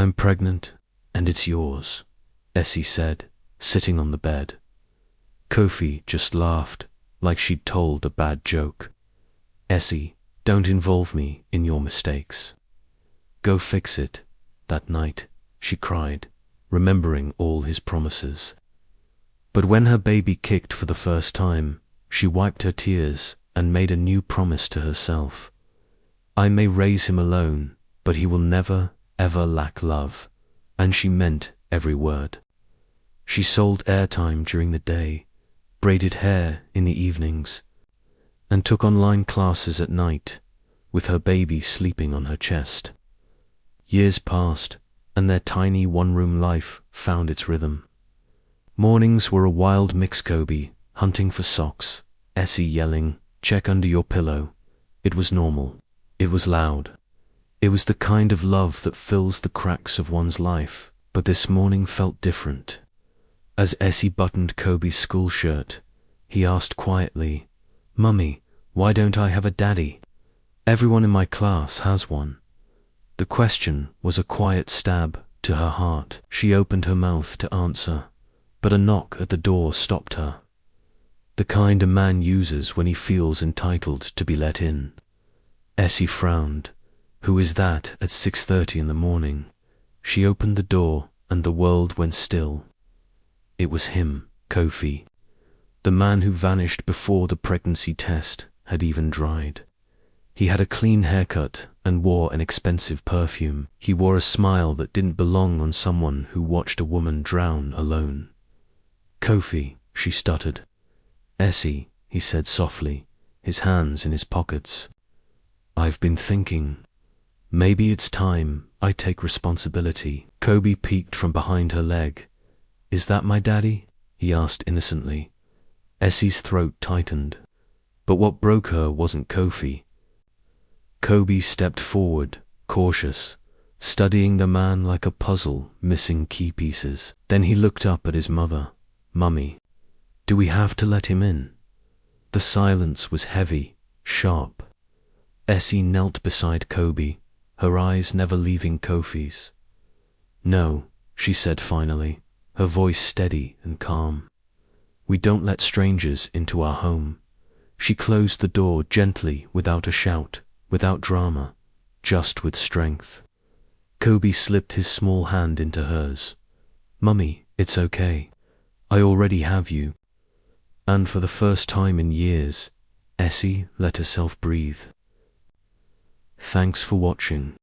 I'm pregnant, and it's yours, Essie said, sitting on the bed. Kofi just laughed, like she'd told a bad joke. Essie, don't involve me in your mistakes. Go fix it. That night, she cried, remembering all his promises. But when her baby kicked for the first time, she wiped her tears and made a new promise to herself. I may raise him alone, but he will never, ever lack love. And she meant every word. She sold airtime during the day, braided hair in the evenings, and took online classes at night, with her baby sleeping on her chest. Years passed, and their tiny one-room life found its rhythm. Mornings were a wild mix. Kobe hunting for socks, Essie yelling, "Check under your pillow." It was normal. It was loud. It was the kind of love that fills the cracks of one's life, but this morning felt different. As Essie buttoned Kobe's school shirt, he asked quietly, "Mummy, why don't I have a daddy? Everyone in my class has one." The question was a quiet stab to her heart. She opened her mouth to answer, but a knock at the door stopped her. The kind a man uses when he feels entitled to be let in. Essie frowned. Who is that at 6:30 in the morning? She opened the door and the world went still. It was him, Kofi. The man who vanished before the pregnancy test had even dried. He had a clean haircut and wore an expensive perfume. He wore a smile that didn't belong on someone who watched a woman drown alone. "Kofi," she stuttered. "Essie," he said softly, his hands in his pockets. "I've been thinking. Maybe it's time I take responsibility." Kobe peeked from behind her leg. "Is that my daddy?" he asked innocently. Essie's throat tightened. But what broke her wasn't Kofi. Kobe stepped forward, cautious, studying the man like a puzzle missing key pieces. Then he looked up at his mother. "Mummy, do we have to let him in?" The silence was heavy, sharp. Essie knelt beside Kobe, her eyes never leaving Kofi's. "No," she said finally, her voice steady and calm. "We don't let strangers into our home." She closed the door gently, without a shout, without drama, just with strength. Kobe slipped his small hand into hers. "Mummy, it's okay. I already have you." And for the first time in years, Essie let herself breathe. Thanks for watching.